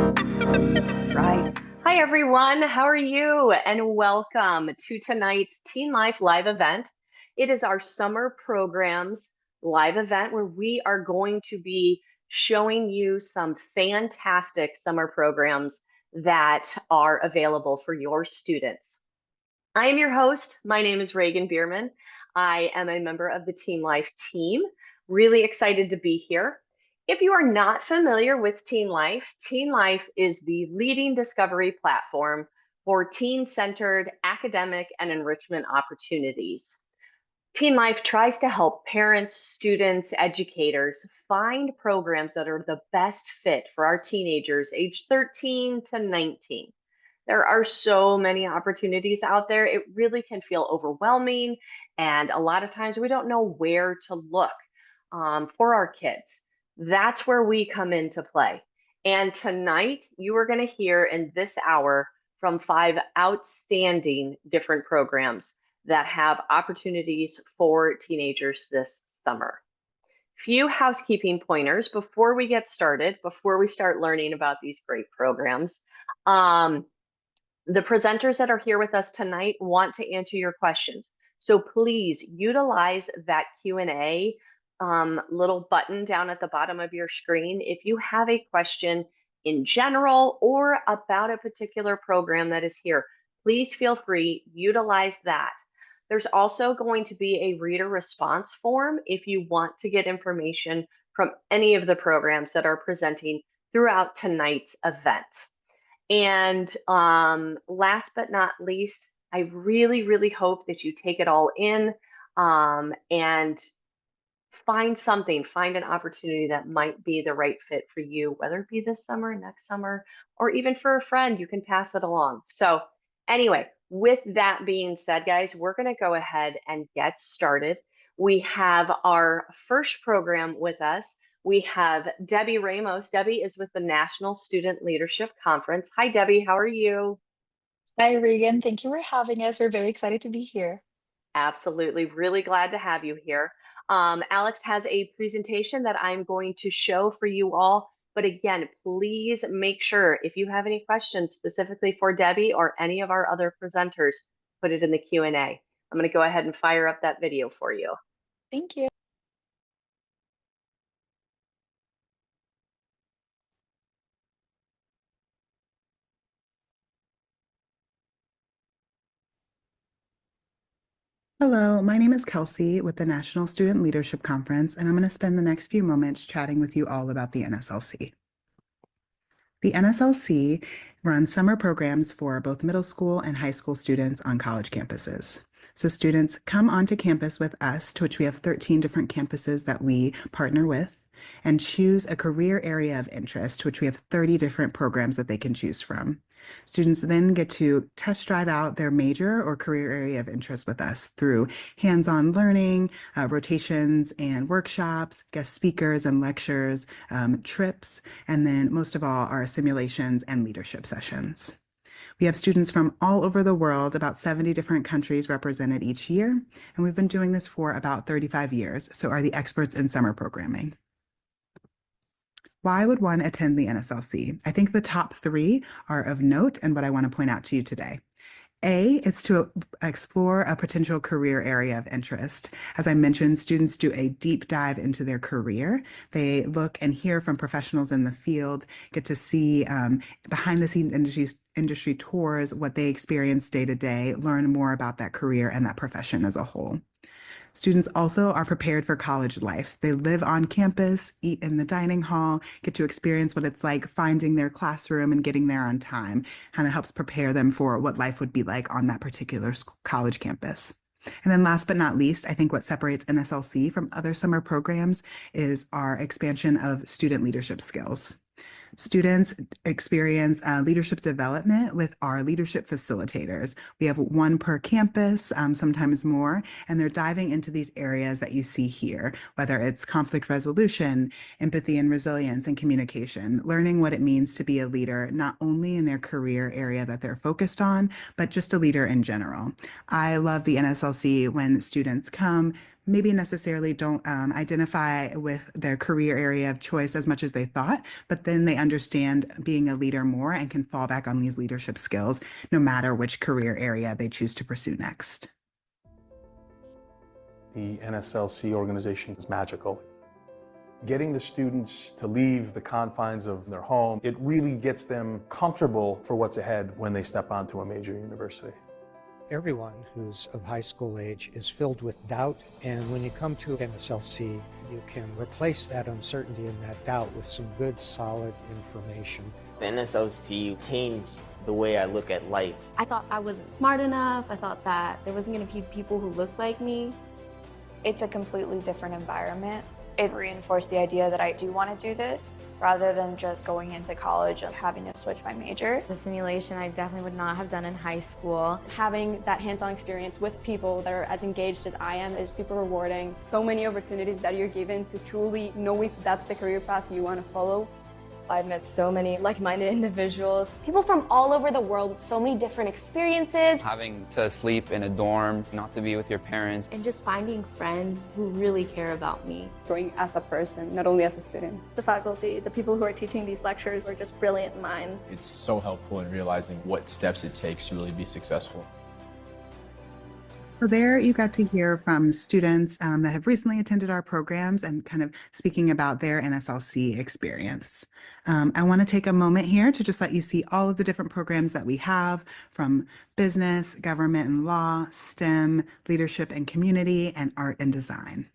Right. Hi, everyone. How are you? And welcome to tonight's Teen Life live event. It is our summer programs live event where we are going to be showing you some fantastic summer programs that are available for your students. I am your host. My name is Reagan Bierman. I am a member of the Teen Life team. Really excited to be here. If you are not familiar with Teen Life is the leading discovery platform for teen-centered academic and enrichment opportunities. Teen Life tries to help parents, students, educators find programs that are the best fit for our teenagers aged 13 to 19. There are so many opportunities out there. It really can feel overwhelming. And a lot of times we don't know where to look for our kids. That's where we come into play. And tonight, you are going to hear in this hour from 5 outstanding different programs that have opportunities for teenagers this summer. Few housekeeping pointers before we get started, before we start learning about these great programs. Um, the presenters that are here with us tonight want to answer your questions. So please utilize that Q&A little button down at the bottom of your screen. If you have a question in general or about a particular program that is here, please feel free, utilize that. There's also going to be a reader response form if you want to get information from any of the programs that are presenting throughout tonight's event. And last but not least, I really, really hope that you take it all in and find an opportunity that might be the right fit for you, whether it be this summer, next summer, or even for a friend, you can pass it along. So anyway, with that being said, guys, we're going to go ahead and get started. We have our first program with us. We have Debbie Ramos. Debbie is with the National Student Leadership Conference. Hi, Debbie. How are you? Hi, Regan. Thank you for having us. We're very excited to be here. Absolutely. Really glad to have you here. Alex has a presentation that I'm going to show for you all. But again, please make sure if you have any questions specifically for Debbie or any of our other presenters, put it in the Q&A. I'm going to go ahead and fire up that video for you. Thank you. Hello, my name is Kelsey with the National Student Leadership Conference, and I'm going to spend the next few moments chatting with you all about the NSLC. The NSLC runs summer programs for both middle school and high school students on college campuses. So students come onto campus with us, to which we have 13 different campuses that we partner with, and choose a career area of interest, to which we have 30 different programs that they can choose from. Students then get to test drive out their major or career area of interest with us through hands-on learning, rotations and workshops, guest speakers and lectures, trips, and then most of all, our simulations and leadership sessions. We have students from all over the world, about 70 different countries represented each year, and we've been doing this for about 35 years, so are the experts in summer programming. Why would one attend the NSLC? I think the top three are of note and what I want to point out to you today. A, it's to explore a potential career area of interest. As I mentioned, students do a deep dive into their career. They look and hear from professionals in the field, get to see behind the scenes industry tours, what they experience day to day, learn more about that career and that profession as a whole. Students also are prepared for college life. They live on campus, eat in the dining hall, get to experience what it's like finding their classroom and getting there on time. Kind of helps prepare them for what life would be like on that particular college campus. And then last but not least, I think what separates NSLC from other summer programs is our expansion of student leadership skills. Students experience leadership development with our leadership facilitators. We have one per campus, sometimes more, and they're diving into these areas that you see here, whether it's conflict resolution, empathy and resilience, and communication, learning what it means to be a leader, not only in their career area that they're focused on, but just a leader in general. I love the NSLC when students come, maybe necessarily don't identify with their career area of choice as much as they thought, but then they understand being a leader more and can fall back on these leadership skills no matter which career area they choose to pursue next. The NSLC organization is magical. Getting the students to leave the confines of their home, it really gets them comfortable for what's ahead when they step onto a major university. Everyone who's of high school age is filled with doubt, and when you come to NSLC, you can replace that uncertainty and that doubt with some good, solid information. The NSLC changed the way I look at life. I thought I wasn't smart enough. I thought that there wasn't going to be people who looked like me. It's a completely different environment. It reinforced the idea that I do want to do this rather than just going into college and having to switch my major. The simulation I definitely would not have done in high school. Having that hands-on experience with people that are as engaged as I am is super rewarding. So many opportunities that you're given to truly know if that's the career path you want to follow. I've met so many like-minded individuals. People from all over the world with so many different experiences. Having to sleep in a dorm, not to be with your parents. And just finding friends who really care about me. Growing as a person, not only as a student. The faculty, the people who are teaching these lectures are just brilliant minds. It's so helpful in realizing what steps it takes to really be successful. So there you got to hear from students that have recently attended our programs and kind of speaking about their NSLC experience. I want to take a moment here to just let you see all of the different programs that we have, from business, government and law, STEM, leadership and community, and art and design.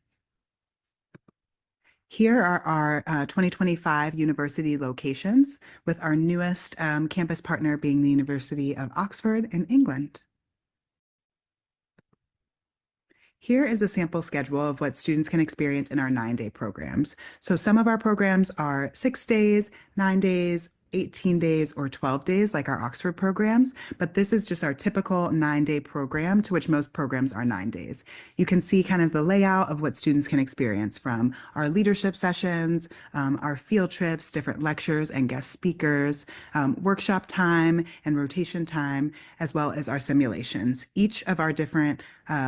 Here are our 2025 university locations, with our newest campus partner being the University of Oxford in England. Here is a sample schedule of what students can experience in our 9-day programs. So some of our programs are 6 days, 9 days, 18 days, or 12 days, like our Oxford programs, but this is just our typical 9-day program, to which most programs are 9 days. You can see kind of the layout of what students can experience, from our leadership sessions, our field trips, different lectures and guest speakers, workshop time and rotation time, as well as our simulations. Each of our different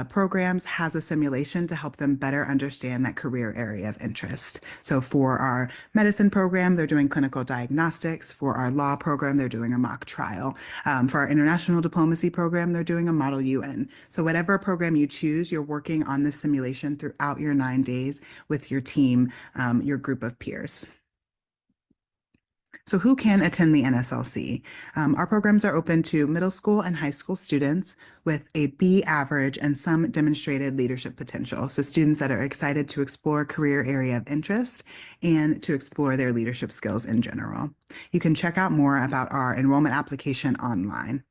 programs has a simulation to help them better understand that career area of interest. So for our medicine program, they're doing clinical diagnostics. For our law program, they're doing a mock trial. For our international diplomacy program, they're doing a model UN. So whatever program you choose, you're working on this simulation throughout your 9 days with your team, your group of peers. So who can attend the NSLC? Our programs are open to middle school and high school students with a B average and some demonstrated leadership potential. So students that are excited to explore career area of interest and to explore their leadership skills in general. You can check out more about our enrollment application online.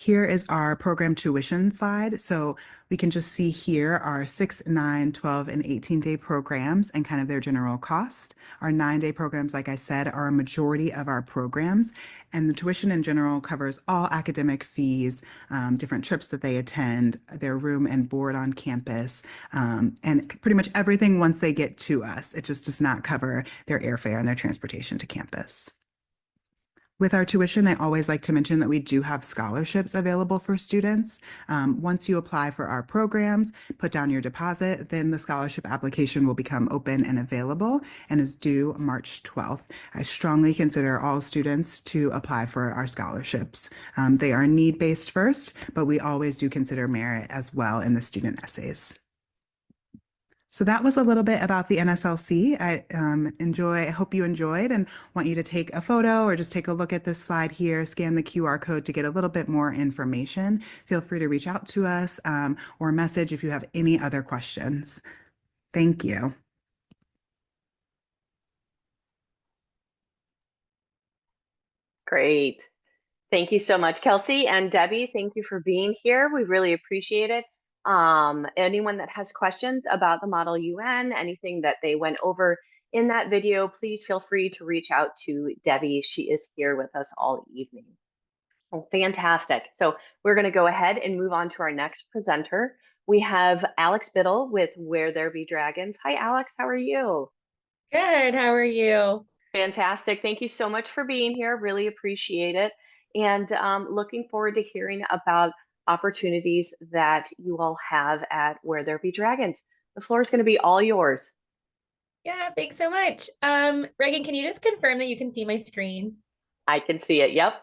Here is our program tuition slide. So we can just see here our 6, 9, 12, and 18-day programs and kind of their general cost. Our 9-day programs, like I said, are a majority of our programs, and the tuition in general covers all academic fees, different trips that they attend, their room and board on campus, and pretty much everything once they get to us. It just does not cover their airfare and their transportation to campus. With our tuition, I always like to mention that we do have scholarships available for students. Once you apply for our programs, put down your deposit, then the scholarship application will become open and available and is due March 12th. I strongly consider all students to apply for our scholarships. They are need-based first, but we always do consider merit as well in the student essays. So that was a little bit about the NSLC. I hope you enjoyed, and want you to take a photo or just take a look at this slide here, scan the QR code to get a little bit more information. Feel free to reach out to us or message if you have any other questions. Thank you. Great. Thank you so much, Kelsey and Debbie. Thank you for being here. We really appreciate it. Anyone that has questions about the Model UN, anything that they went over in that video, please feel free to reach out to Debbie. She is here with us all evening. Well, fantastic. So we're going to go ahead and move on to our next presenter. We have Alex Biddle with Where There Be Dragons. Hi, Alex. How are you? Good. How are you? Fantastic. Thank you so much for being here. Really appreciate it. And looking forward to hearing about opportunities that you all have at Where There Be Dragons. The floor is going to be all yours. Yeah, thanks so much. Reagan, can you just confirm that you can see my screen? I can see it. Yep.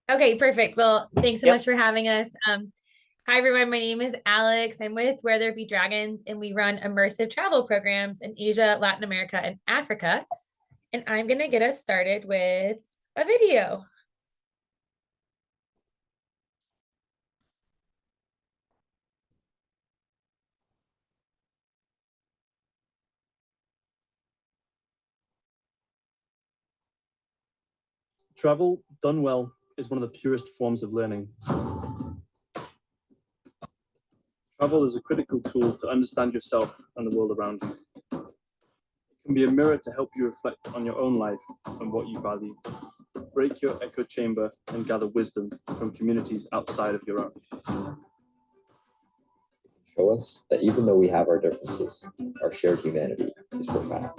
Okay, perfect. Well, thanks so much for having us. Hi, everyone. My name is Alex. I'm with Where There Be Dragons, and we run immersive travel programs in Asia, Latin America, and Africa. And I'm going to get us started with a video. Travel, done well, is one of the purest forms of learning. Travel is a critical tool to understand yourself and the world around you. It can be a mirror to help you reflect on your own life and what you value. Break your echo chamber and gather wisdom from communities outside of your own. Show us that even though we have our differences, our shared humanity is profound.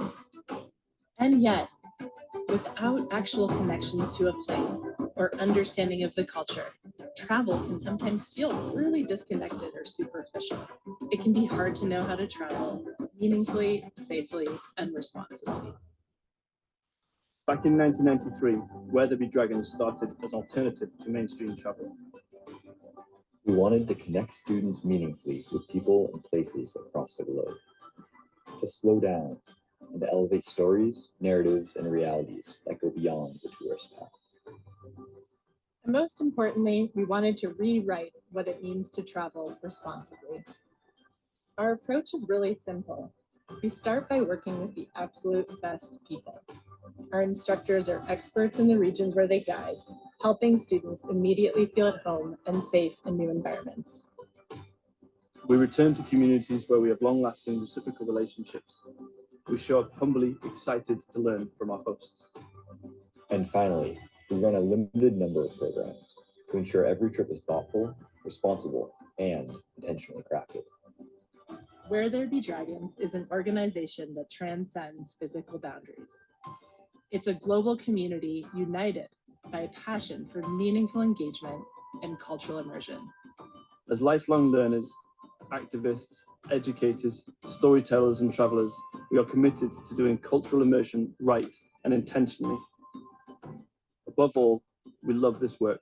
And yet, without actual connections to a place or understanding of the culture, travel can sometimes feel really disconnected or superficial. It can be hard to know how to travel meaningfully, safely, and responsibly. Back in 1993, Where There Be Dragons started as an alternative to mainstream travel. We wanted to connect students meaningfully with people and places across the globe, to slow down and to elevate stories, narratives, and realities that go beyond the tourist path. And most importantly, we wanted to rewrite what it means to travel responsibly. Our approach is really simple. We start by working with the absolute best people. Our instructors are experts in the regions where they guide, helping students immediately feel at home and safe in new environments. We return to communities where we have long-lasting reciprocal relationships. We show up humbly excited to learn from our hosts. And finally, we run a limited number of programs to ensure every trip is thoughtful, responsible, and intentionally crafted. Where There Be Dragons is an organization that transcends physical boundaries. It's a global community united by a passion for meaningful engagement and cultural immersion. As lifelong learners, activists, educators, storytellers, and travelers, we are committed to doing cultural immersion right and intentionally. Above all, we love this work.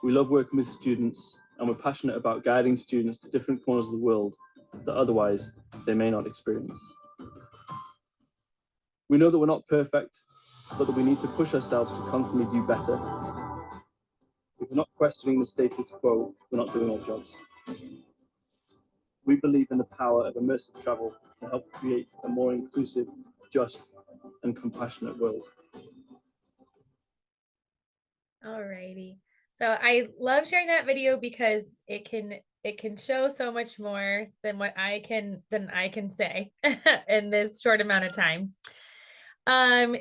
We love working with students, and we're passionate about guiding students to different corners of the world that otherwise they may not experience. We know that we're not perfect, but that we need to push ourselves to constantly do better. If we're not questioning the status quo, we're not doing our jobs. We believe in the power of immersive travel to help create a more inclusive, just, and compassionate world. Alrighty. So I love sharing that video because it can show so much more than what I can say in this short amount of time.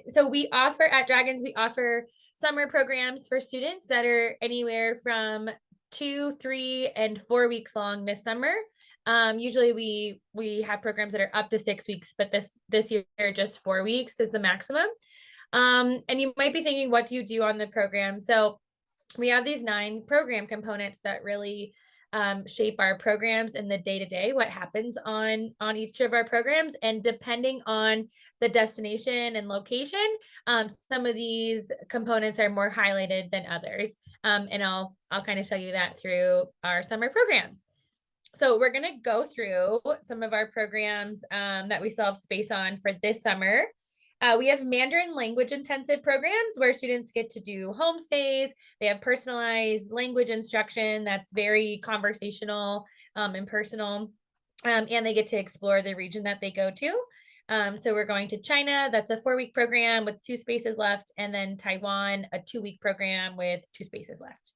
So we offer at Dragons, we offer summer programs for students that are anywhere from 2, 3, and 4 weeks long this summer. Usually we have programs that are up to 6 weeks, but this year just 4 weeks is the maximum. And you might be thinking, what do you do on the program? So we have these 9 program components that really shape our programs in the day-to-day, what happens on each of our programs. And depending on the destination and location, some of these components are more highlighted than others. And I'll kind of show you that through our summer programs. So we're going to go through some of our programs that we still have space on for this summer. We have Mandarin language intensive programs where students get to do homestays. They have personalized language instruction that's very conversational and personal, and they get to explore the region that they go to. So we're going to China. That's a 4-week program with 2 spaces left, and then Taiwan, a 2-week program with 2 spaces left.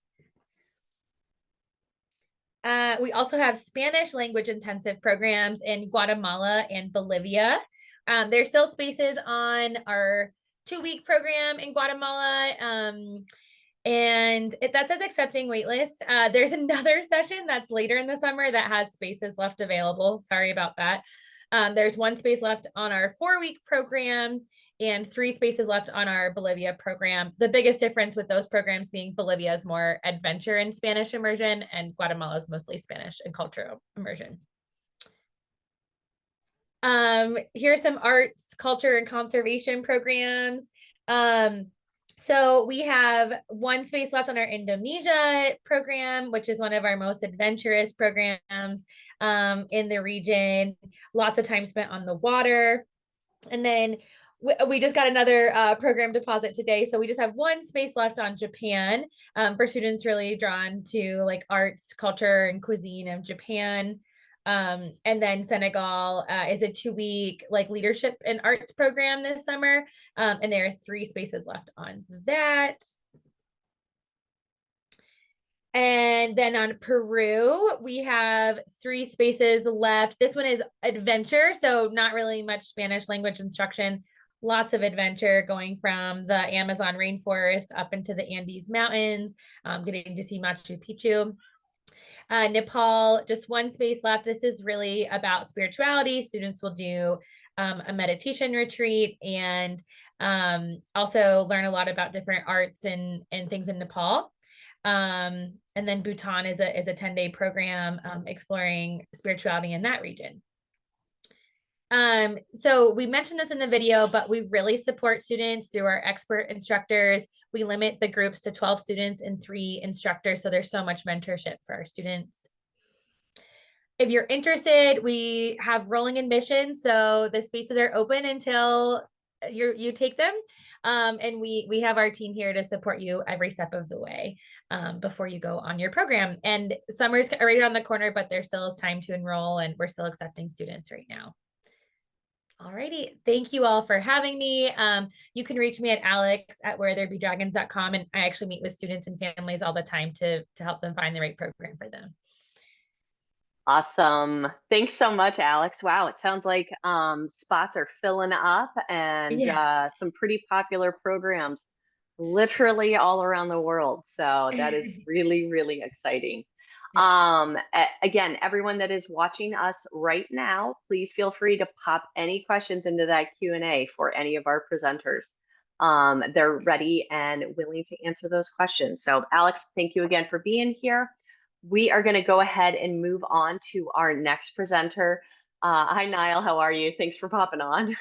We also have Spanish language intensive programs in Guatemala and Bolivia. There's still spaces on our 2-week program in Guatemala. And that says accepting waitlist. There's another session that's later in the summer that has spaces left available. Sorry about that. There's 1 space left on our 4-week program and 3 spaces left on our Bolivia program. The biggest difference with those programs being Bolivia is more adventure and Spanish immersion, and Guatemala is mostly Spanish and cultural immersion. Here's some arts, culture, and conservation programs. So we have 1 space left on our Indonesia program, which is one of our most adventurous programs in the region. Lots of time spent on the water. And then we just got another program deposit today. So we just have 1 space left on Japan for students really drawn to like arts, culture, and cuisine of Japan. And then Senegal is a 2-week like leadership and arts program this summer. And there are 3 spaces left on that. And then on Peru, we have 3 spaces left. This one is adventure, so not really much Spanish language instruction. Lots of adventure going from the Amazon rainforest up into the Andes Mountains, getting to see Machu Picchu. Nepal, just 1 space left. This is really about spirituality. Students will do a meditation retreat and also learn a lot about different arts and things in Nepal. And then Bhutan is a 10-day program exploring spirituality in that region. So we mentioned this in the video, but we really support students through our expert instructors. We limit the groups to 12 students and 3 instructors. So there's so much mentorship for our students. If you're interested, we have rolling admissions. So the spaces are open until you take them. And we have our team here to support you every step of the way before you go on your program. And summer's right around the corner, but there still is time to enroll, and we're still accepting students right now. Alrighty, thank you all for having me. You can reach me at alex@wheretherebedragons.com, and I actually meet with students and families all the time to help them find the right program for them. Awesome. Thanks so much, Alex. Wow, it sounds like spots are filling up, and some pretty popular programs literally all around the world. So that is really, really exciting. Again, everyone that is watching us right now, please feel free to pop any questions into that Q&A for any of our presenters. They're ready and willing to answer those questions. So Alex, thank you again for being here. We are going to go ahead and move on to our next presenter. Hi, Niall. How are you? Thanks for popping on.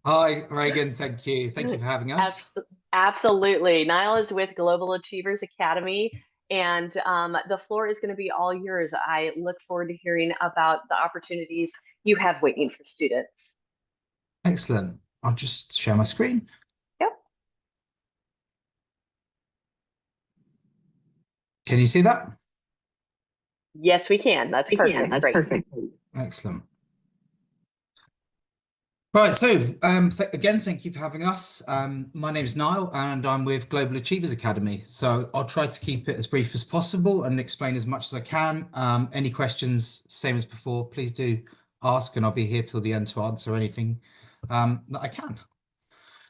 Hi, Reagan. Thank you. Thank you for having us. Absolutely. Niall is with Global Achievers Academy, and the floor is going to be all yours. I look forward to hearing about the opportunities you have waiting for students. Excellent. I'll just share my screen. Yep. Can you see that? Yes, we can. That's perfect. That's great. perfect. Excellent. Right, so again, thank you for having us. My name is Niall, and I'm with Global Achievers Academy. So I'll try to keep it as brief as possible and explain as much as I can. Any questions, same as before, please do ask, and I'll be here till the end to answer anything that I can.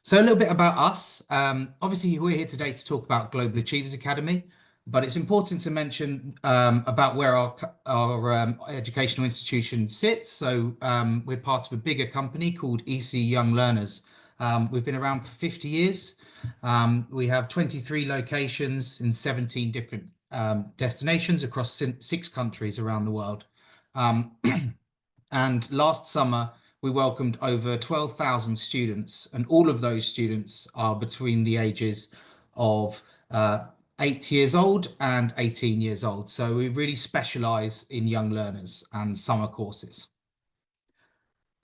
So a little bit about us. Obviously, we're here today to talk about Global Achievers Academy, but it's important to mention about where our educational institution sits. So we're part of a bigger company called EC Young Learners. We've been around for 50 years. We have 23 locations in 17 different destinations across 6 countries around the world. And last summer, we welcomed over 12,000 students, and all of those students are between the ages of 8 years old and 18 years old. So we really specialize in young learners and summer courses.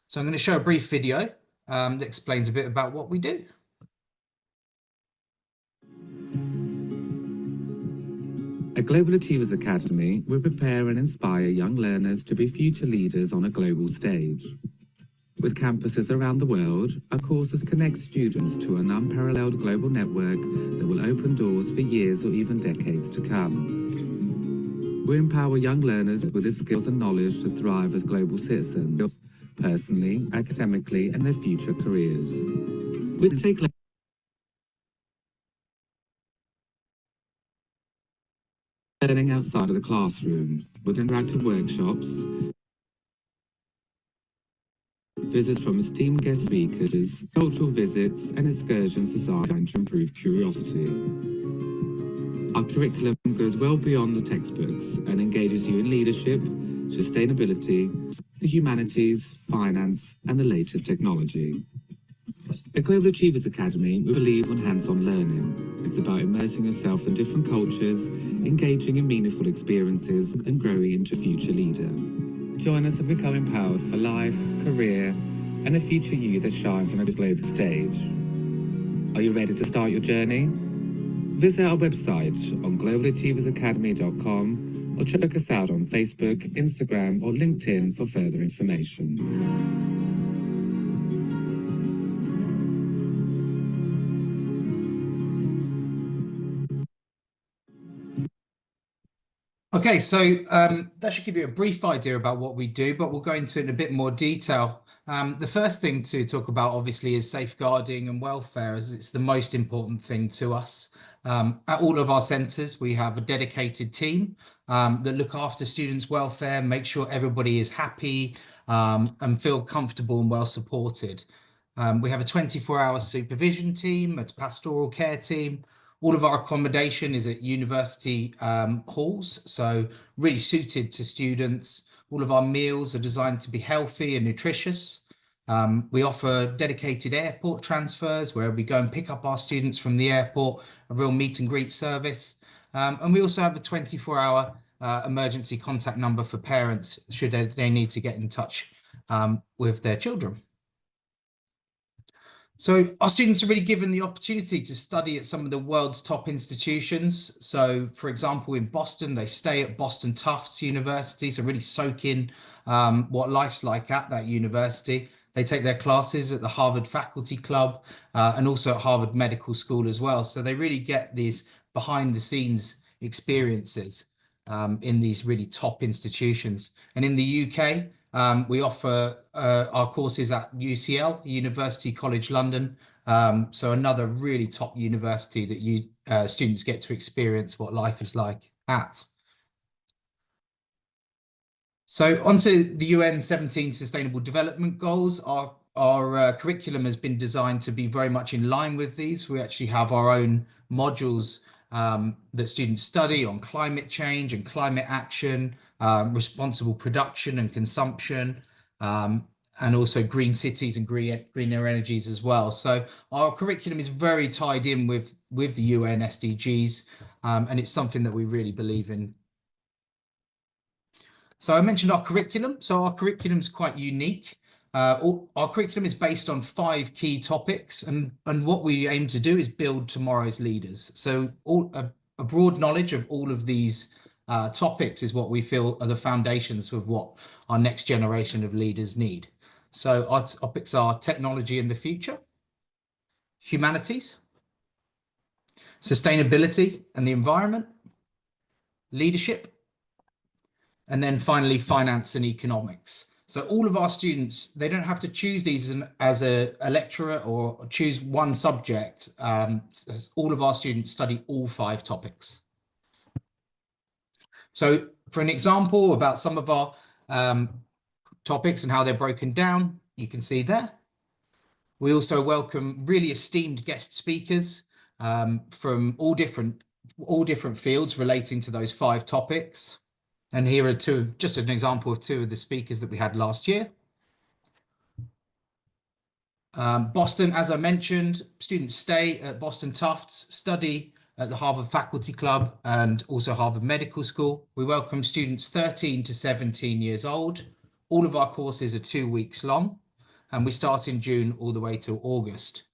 So I'm going to show a brief video that explains a bit about what we do. At Global Achievers Academy, we prepare and inspire young learners to be future leaders on a global stage. With campuses around the world, our courses connect students to an unparalleled global network that will open doors for years or even decades to come. We empower young learners with the skills and knowledge to thrive as global citizens, personally, academically, and their future careers. We take learning outside of the classroom with interactive workshops, visits from esteemed guest speakers, cultural visits, and excursions designed to improve curiosity. Our curriculum goes well beyond the textbooks and engages you in leadership, sustainability, the humanities, finance, and the latest technology. At Global Achievers Academy, we believe on hands-on learning. It's about immersing yourself in different cultures, engaging in meaningful experiences, and growing into a future leader. Join us and become empowered for life, career, and a future you that shines on a global stage. Are you ready to start your journey? Visit our website on globalachieversacademy.com or check us out on Facebook, Instagram, or LinkedIn for further information. Okay, so that should give you a brief idea about what we do, but we'll go into it in a bit more detail. The first thing to talk about, obviously, is safeguarding and welfare, as it's the most important thing to us. At all of our centres, we have a dedicated team that look after students' welfare, make sure everybody is happy and feel comfortable and well supported. We have a 24-hour supervision team, a pastoral care team. All of our accommodation is at university halls, so really suited to students. All of our meals are designed to be healthy and nutritious. We offer dedicated airport transfers where we go and pick up our students from the airport, a real meet and greet service. And we also have a 24-hour emergency contact number for parents should they need to get in touch with their children. So our students are really given the opportunity to study at some of the world's top institutions. So, for example, in Boston, they stay at Boston Tufts University, so really soak in what life's like at that university. They take their classes at the Harvard Faculty Club and also at Harvard Medical School as well. So they really get these behind the scenes experiences in these really top institutions. And in the UK, we offer our courses at UCL, University College London. So another really top university that students get to experience what life is like at. So onto the UN 17 Sustainable Development Goals. Our curriculum has been designed to be very much in line with these. We actually have our own modules that students study on climate change and climate action, responsible production and consumption, and also green cities and greener energies as well. So our curriculum is very tied in with the UN SDGs, and it's something that we really believe in. So I mentioned our curriculum. So our curriculum is quite unique. Our curriculum is based on 5 key topics, and what we aim to do is build tomorrow's leaders. So a broad knowledge of all of these topics is what we feel are the foundations of what our next generation of leaders need. So our topics are technology in the future, humanities, sustainability and the environment, leadership, and then finally finance and economics. So all of our students, they don't have to choose these as a lecturer or choose one subject. All of our students study all 5 topics. So for an example about some of our topics and how they're broken down, you can see there. We also welcome really esteemed guest speakers from all different fields relating to those 5 topics. And here are just an example of 2 of the speakers that we had last year. Boston, as I mentioned, students stay at Boston Tufts, study at the Harvard Faculty Club and also Harvard Medical School. We welcome students 13 to 17 years old. All of our courses are 2 weeks long, and we start in June all the way till August.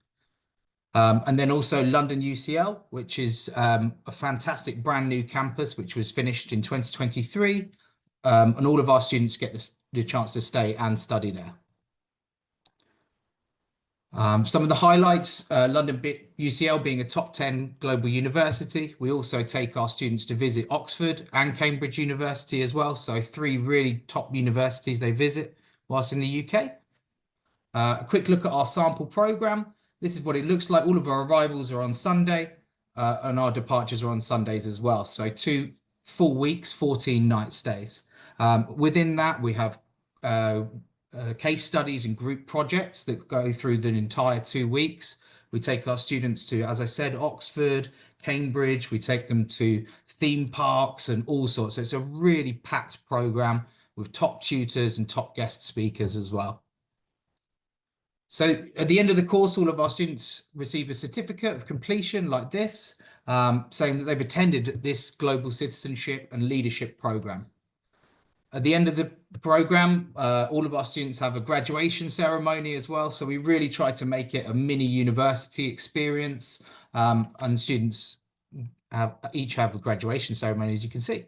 And then also London UCL, which is a fantastic brand new campus, which was finished in 2023. And all of our students get the chance to stay and study there. Some of the highlights, London UCL being a top 10 global university. We also take our students to visit Oxford and Cambridge University as well. So 3 really top universities they visit whilst in the UK. A quick look at our sample program. This is what it looks like. All of our arrivals are on Sunday and our departures are on Sundays as well. So 2 full weeks, 14 night stays. Within that, we have case studies and group projects that go through the entire 2 weeks. We take our students to, as I said, Oxford, Cambridge. We take them to theme parks and all sorts. So it's a really packed program with top tutors and top guest speakers as well. So at the end of the course, all of our students receive a certificate of completion like this, saying that they've attended this global citizenship and leadership program. At the end of the program, all of our students have a graduation ceremony as well. So we really try to make it a mini university experience, and students each have a graduation ceremony, as you can see.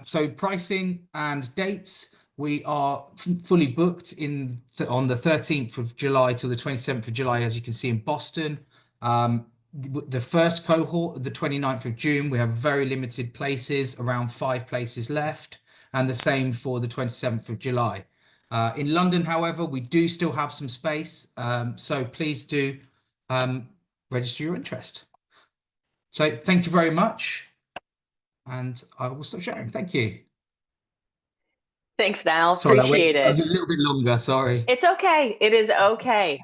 So pricing and dates, we are fully booked on the 13th of July till the 27th of July, as you can see in Boston. The first cohort, the 29th of June, we have very limited places, around 5 places left, and the same for the 27th of July. In London, however, we do still have some space, so please do register your interest. So thank you very much, and I will stop sharing. Thank you. Thanks, Niall. Sorry, Appreciate that was it. a little bit longer, sorry. It's okay. It is okay.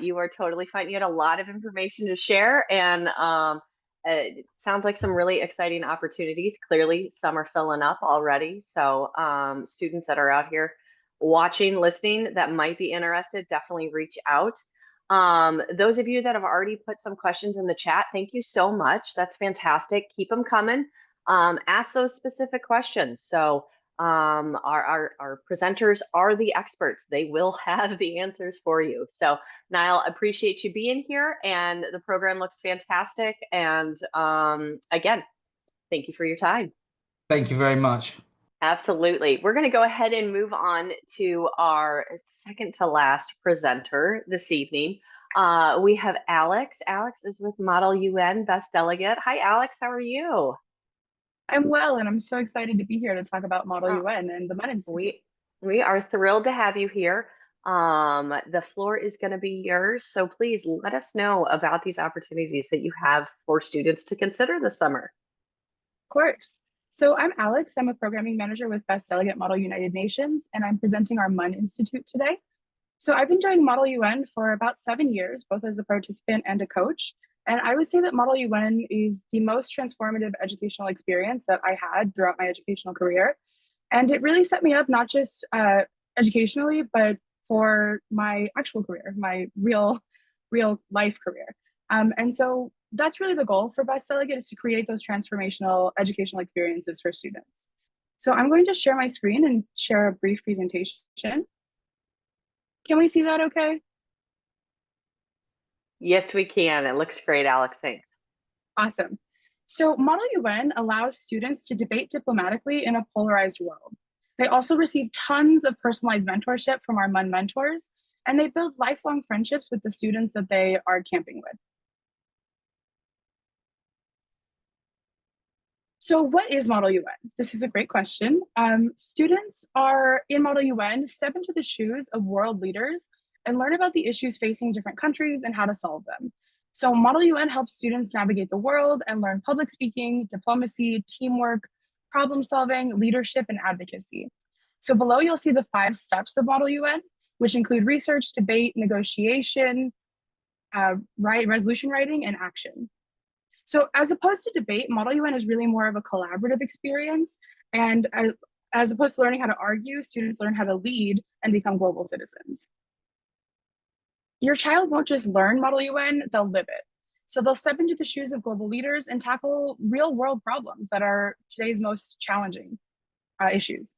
You are totally fine. You had a lot of information to share, and it sounds like some really exciting opportunities. Clearly, some are filling up already. So students that are out here watching, listening, that might be interested, definitely reach out. Those of you that have already put some questions in the chat, thank you so much. That's fantastic. Keep them coming. Ask those specific questions. So our presenters are the experts. They will have the answers for you. So Niall, appreciate you being here, and the program looks fantastic. And again, thank you for your time. Thank you very much. Absolutely. We're going to go ahead and move on to our second to last presenter this evening. We have Alex. Alex is with Model UN Best Delegate. Hi, Alex. How are you? I'm well, and I'm so excited to be here to talk about Model UN and the MUN Institute. We are thrilled to have you here. The floor is going to be yours, so please let us know about these opportunities that you have for students to consider this summer. Of course. So I'm Alex. I'm a programming manager with Best Delegate Model United Nations, and I'm presenting our MUN Institute today. So I've been doing Model UN for about 7 years, both as a participant and a coach. And I would say that Model UN is the most transformative educational experience that I had throughout my educational career. And it really set me up not just educationally, but for my actual career, my real life career. And so that's really the goal for Best Delegate, is to create those transformational educational experiences for students. So I'm going to share my screen and share a brief presentation. Can we see that okay? Yes, we can. It looks great, Alex. Thanks. Awesome. So Model UN allows students to debate diplomatically in a polarized world. They also receive tons of personalized mentorship from our MUN mentors, and they build lifelong friendships with the students that they are camping with. So what is Model UN? This is a great question. Students are in Model UN, step into the shoes of world leaders and learn about the issues facing different countries and how to solve them. So Model UN helps students navigate the world and learn public speaking, diplomacy, teamwork, problem solving, leadership, and advocacy. So below you'll see the 5 steps of Model UN, which include research, debate, negotiation, resolution writing, and action. So as opposed to debate, Model UN is really more of a collaborative experience. And as opposed to learning how to argue, students learn how to lead and become global citizens. Your child won't just learn Model UN, they'll live it. So they'll step into the shoes of global leaders and tackle real world problems that are today's most challenging issues.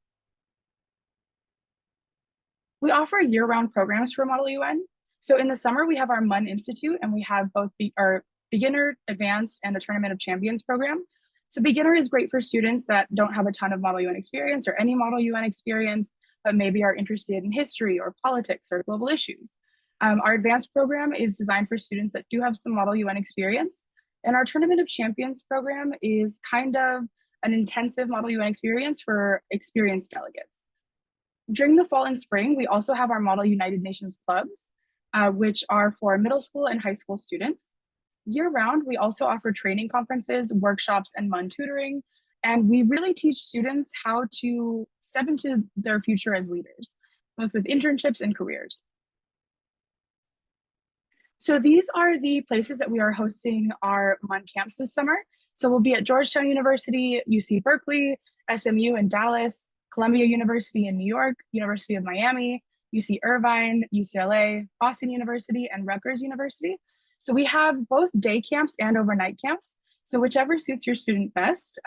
We offer year-round programs for Model UN. So in the summer, we have our MUN Institute, and we have both our beginner, advanced, and a Tournament of Champions program. So beginner is great for students that don't have a ton of Model UN experience or any Model UN experience, but maybe are interested in history or politics or global issues. Our advanced program is designed for students that do have some Model UN experience. And our Tournament of Champions program is kind of an intensive Model UN experience for experienced delegates. During the fall and spring, we also have our Model United Nations clubs, which are for middle school and high school students. Year-round, we also offer training conferences, workshops, and MUN tutoring, and we really teach students how to step into their future as leaders. both with internships and careers. So these are the places that we are hosting our MUN camps this summer. So we'll be at Georgetown University, UC Berkeley, SMU in Dallas, Columbia University in New York, University of Miami, UC Irvine, UCLA, Boston University, and Rutgers University. So we have both day camps and overnight camps. So whichever suits your student best,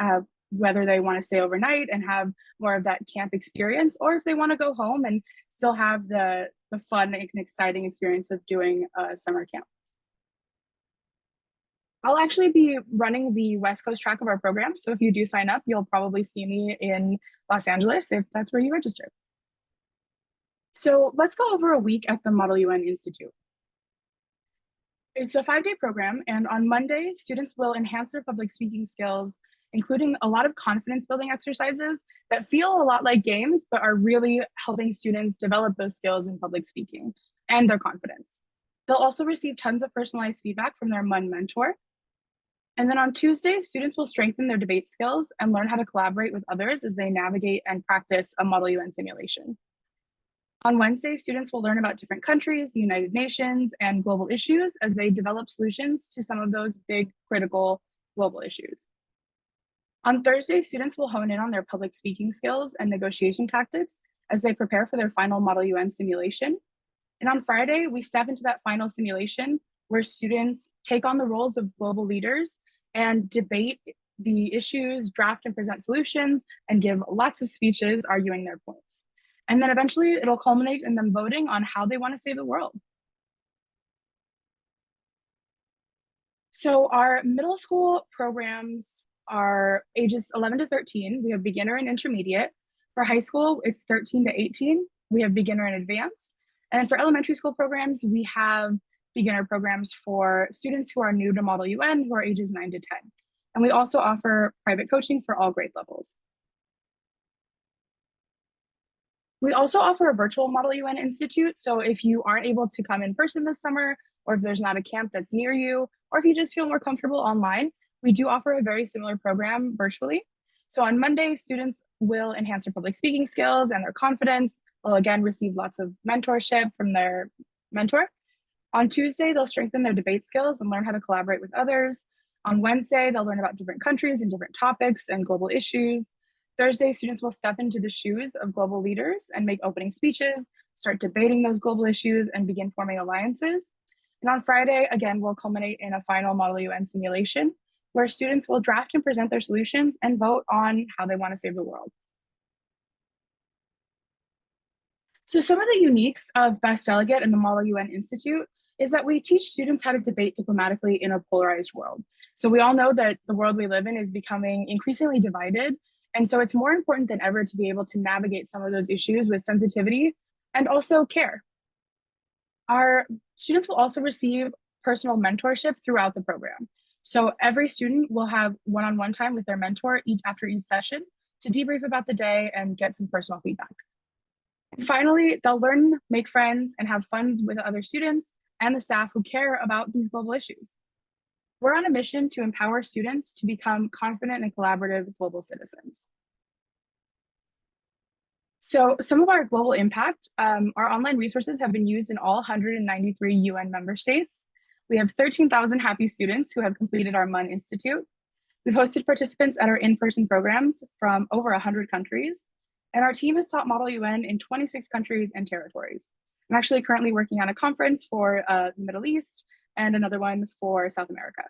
whether they want to stay overnight and have more of that camp experience, or if they want to go home and still have the fun and exciting experience of doing a summer camp. I'll actually be running the West Coast track of our program. So if you do sign up, you'll probably see me in Los Angeles if that's where you register. So let's go over a week at the Model UN Institute. It's a 5-day program, and on Monday, students will enhance their public speaking skills, including a lot of confidence building exercises that feel a lot like games, but are really helping students develop those skills in public speaking and their confidence. They'll also receive tons of personalized feedback from their MUN mentor. And then on Tuesday, students will strengthen their debate skills and learn how to collaborate with others as they navigate and practice a Model UN simulation. On Wednesday, students will learn about different countries, the United Nations, and global issues as they develop solutions to some of those big, critical global issues. On Thursday, students will hone in on their public speaking skills and negotiation tactics as they prepare for their final Model UN simulation. And on Friday, we step into that final simulation where students take on the roles of global leaders and debate the issues, draft and present solutions, and give lots of speeches arguing their points. And then eventually it'll culminate in them voting on how they want to save the world. So our middle school programs are ages 11 to 13. We have beginner and intermediate. For high school, it's 13 to 18. We have beginner and advanced. And for elementary school programs, we have beginner programs for students who are new to Model UN, who are ages 9 to 10. And we also offer private coaching for all grade levels. We also offer a virtual Model UN Institute. So if you aren't able to come in person this summer, or if there's not a camp that's near you, or if you just feel more comfortable online, we do offer a very similar program virtually. So on Monday, students will enhance their public speaking skills and their confidence. They'll again receive lots of mentorship from their mentor. On Tuesday, they'll strengthen their debate skills and learn how to collaborate with others. On Wednesday, they'll learn about different countries and different topics and global issues. Thursday, students will step into the shoes of global leaders and make opening speeches, start debating those global issues, and begin forming alliances. And on Friday, again, we'll culminate in a final Model UN simulation where students will draft and present their solutions and vote on how they want to save the world. So some of the uniques of Best Delegate and the Model UN Institute is that we teach students how to debate diplomatically in a polarized world. So we all know that the world we live in is becoming increasingly divided. And so it's more important than ever to be able to navigate some of those issues with sensitivity and also care. Our students will also receive personal mentorship throughout the program. So every student will have one-on-one time with their mentor after each session to debrief about the day and get some personal feedback. And finally, they'll learn, make friends, and have fun with other students and the staff who care about these global issues. We're on a mission to empower students to become confident and collaborative global citizens. So some of our global impact, our online resources have been used in all 193 UN member states. We have 13,000 happy students who have completed our MUN Institute. We've hosted participants at our in-person programs from over 100 countries. And our team has taught Model UN in 26 countries and territories. I'm actually currently working on a conference for the Middle East and another one for South America.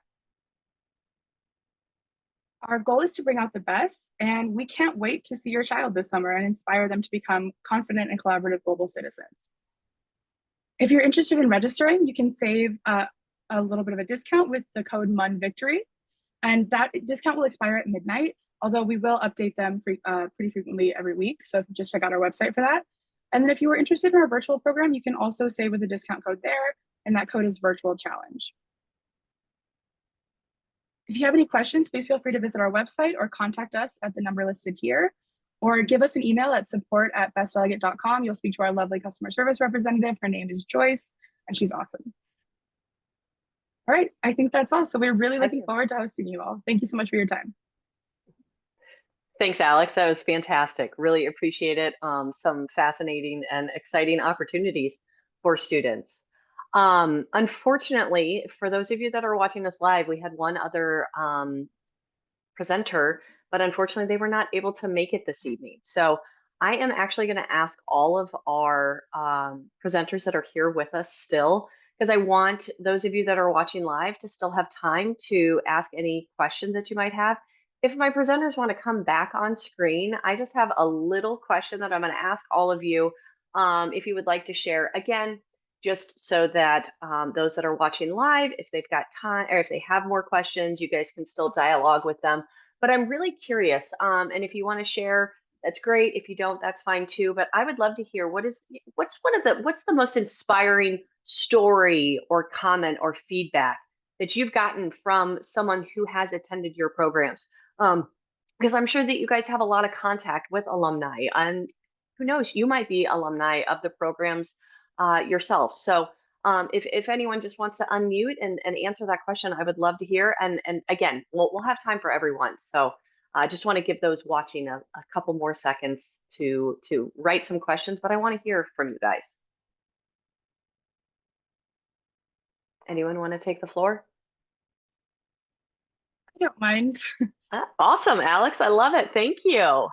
Our goal is to bring out the best, and we can't wait to see your child this summer and inspire them to become confident and collaborative global citizens. If you're interested in registering, you can save a little bit of a discount with the code MUNVICTORY, and that discount will expire at midnight, although we will update them pretty frequently every week, so just check out our website for that. And then if you were interested in our virtual program, you can also save with the discount code there, and that code is Virtual Challenge. If you have any questions, please feel free to visit our website or contact us at the number listed here, or give us an email at support@bestdelegate.com. You'll speak to our lovely customer service representative. Her name is Joyce, and she's awesome. All right, I think that's all. So we're really looking forward to hosting you all. Thank you so much for your time. Thanks, Alex. That was fantastic. Really appreciate it. Some fascinating and exciting opportunities for students. Unfortunately, for those of you that are watching us live, we had one other presenter, but unfortunately they were not able to make it this evening. So I am actually going to ask all of our presenters that are here with us still, because I want those of you that are watching live to still have time to ask any questions that you might have. If my presenters want to come back on screen, I just have a little question that I'm going to ask all of you if you would like to share. Again, just so that those that are watching live, if they've got time or if they have more questions, you guys can still dialogue with them. But I'm really curious, and if you want to share, that's great. If you don't, that's fine too. But I would love to hear what's the most inspiring story or comment or feedback that you've gotten from someone who has attended your programs? Because I'm sure that you guys have a lot of contact with alumni, and who knows, you might be alumni of the programs yourself. So if anyone just wants to unmute and answer that question, I would love to hear. And again, we'll have time for everyone. So I just want to give those watching a couple more seconds to write some questions, but I want to hear from you guys. Anyone want to take the floor? I don't mind. Awesome, Alex. I love it. Thank you.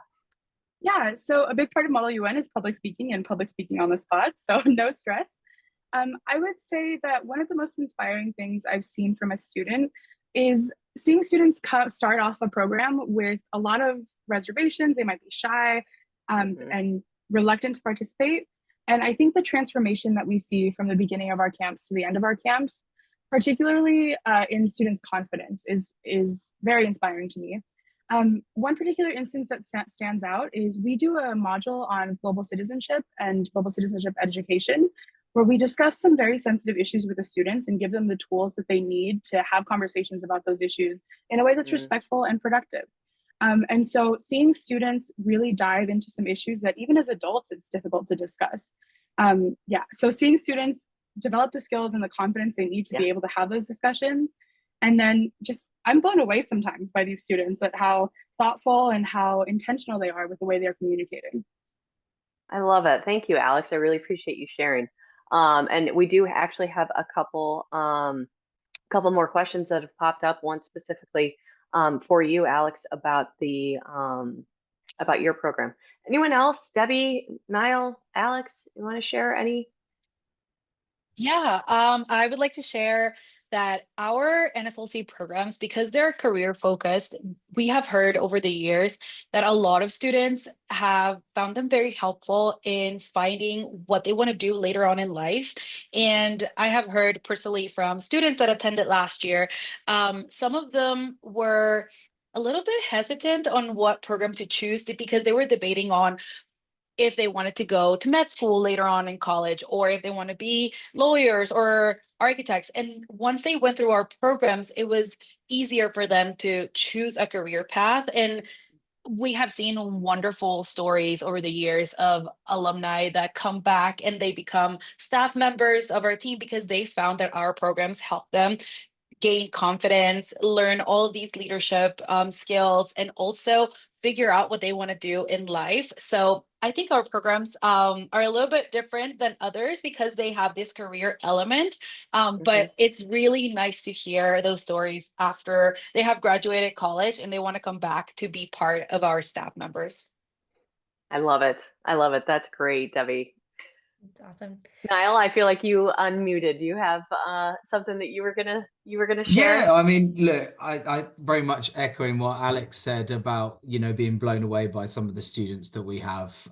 Yeah, so a big part of Model UN is public speaking and public speaking on the spot, so no stress. I would say that one of the most inspiring things I've seen from a student is seeing students start off a program with a lot of reservations. They might be shy and reluctant to participate. And I think the transformation that we see from the beginning of our camps to the end of our camps, particularly in students' confidence, is very inspiring to me. One particular instance that stands out is we do a module on global citizenship and global citizenship education, where we discuss some very sensitive issues with the students and give them the tools that they need to have conversations about those issues in a way that's respectful and productive. And so seeing students really dive into some issues that even as adults, it's difficult to discuss. So seeing students develop the skills and the confidence they need to be able to have those discussions. And then I'm blown away sometimes by these students at how thoughtful and how intentional they are with the way they're communicating. I love it. Thank you, Alex. I really appreciate you sharing. And we do actually have a couple more questions that have popped up. One specifically for you, Alex, about your program. Anyone else? Debbie, Niall, Alex, you want to share any? Yeah, I would like to share that our NSLC programs, because they're career focused, we have heard over the years that a lot of students have found them very helpful in finding what they want to do later on in life. And I have heard personally from students that attended last year, some of them were a little bit hesitant on what program to choose because they were debating on if they wanted to go to med school later on in college, or if they want to be lawyers or architects. And once they went through our programs, it was easier for them to choose a career path. And we have seen wonderful stories over the years of alumni that come back and they become staff members of our team because they found that our programs help them gain confidence, learn all of these leadership skills, and also figure out what they want to do in life. So I think our programs are a little bit different than others because they have this career element. But it's really nice to hear those stories after they have graduated college and they want to come back to be part of our staff members. I love it. I love it. That's great, Debbie. That's awesome. Niall, I feel like you unmuted. Do you have something that you were gonna share? Yeah, I mean, look, I very much echoing what Alex said about, being blown away by some of the students that we have.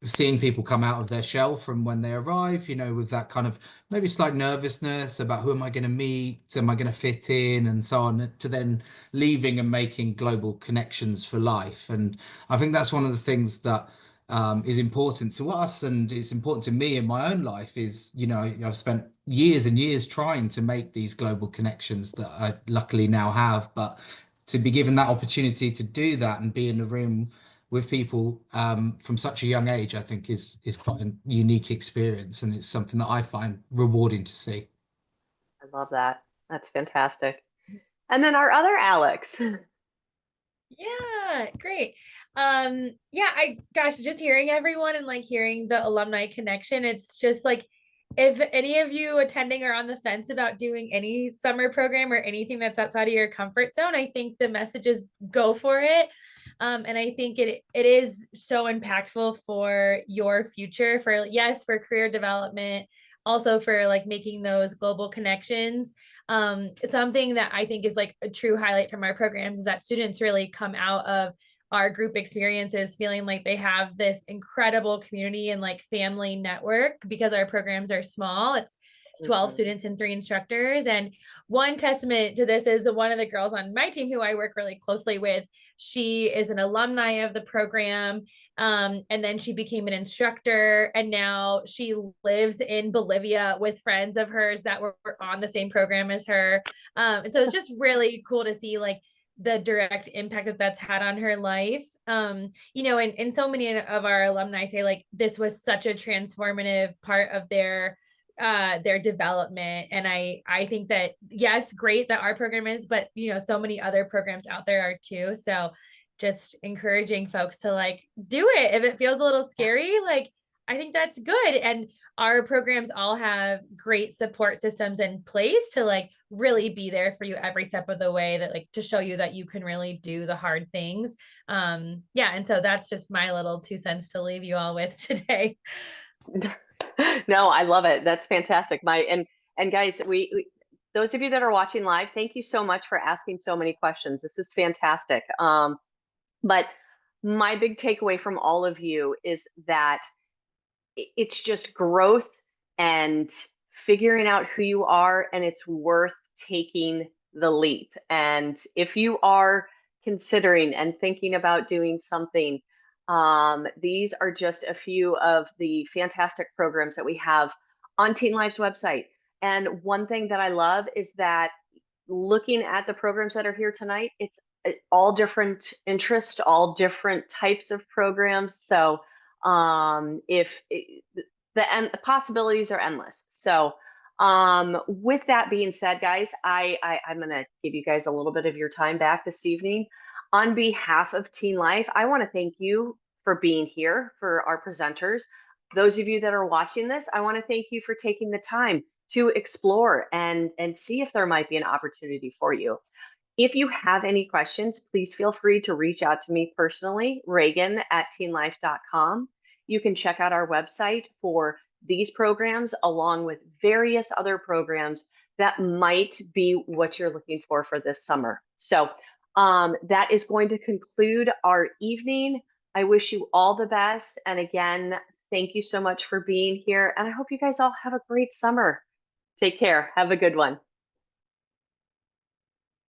Seeing people come out of their shell from when they arrive, with that kind of maybe slight nervousness about who am I going to meet, am I going to fit in, and so on, to then leaving and making global connections for life. And I think that's one of the things that is important to us, and it's important to me in my own life. Is I've spent years and years trying to make these global connections that I luckily now have, but to be given that opportunity to do that and be in the room with people from such a young age, I think is quite a unique experience, and it's something that I find rewarding to see. I love that. That's fantastic. And then our other Alex. Yeah, great. Yeah, gosh, just hearing everyone and like hearing the alumni connection, it's just like if any of you attending are on the fence about doing any summer program or anything that's outside of your comfort zone, I think the message is go for it. And I think it is so impactful for your future, for yes, for career development, also for like making those global connections. Something that I think is like a true highlight from our programs is that students really come out of our group experiences feeling like they have this incredible community and like family network because our programs are small. It's 12 students and 3 instructors. And one testament to this is one of the girls on my team who I work really closely with. She is an alumni of the program. And then she became an instructor. And now she lives in Bolivia with friends of hers that were on the same program as her. And so it's just really cool to see like the direct impact that that's had on her life. You know, and so many of our alumni say like this was such a transformative part of their development. And I think that yes, great that our program is, but you know, so many other programs out there are too. So just encouraging folks to like do it if it feels a little scary. Like I think that's good. And our programs all have great support systems in place to like really be there for you every step of the way, that like to show you that you can really do the hard things. Yeah, and so that's just my little 2 cents to leave you all with today. No, I love it. That's fantastic. And guys, those of you that are watching live, thank you so much for asking so many questions. This is fantastic. But my big takeaway from all of you is that it's just growth and figuring out who you are, and it's worth taking the leap. And if you are considering and thinking about doing something, these are just a few of the fantastic programs that we have on TeenLife's website. And one thing that I love is that looking at the programs that are here tonight, it's all different interest, all different types of programs. So if the possibilities are endless. So with that being said, guys, I'm going to give you guys a little bit of your time back this evening. On behalf of TeenLife, I want to thank you for being here, for our presenters. Those of you that are watching this, I want to thank you for taking the time to explore and see if there might be an opportunity for you. If you have any questions, please feel free to reach out to me personally, Reagan at teenlife.com. You can check out our website for these programs along with various other programs that might be what you're looking for this summer. So that is going to conclude our evening. I wish you all the best. And again, thank you so much for being here. And I hope you guys all have a great summer. Take care. Have a good one.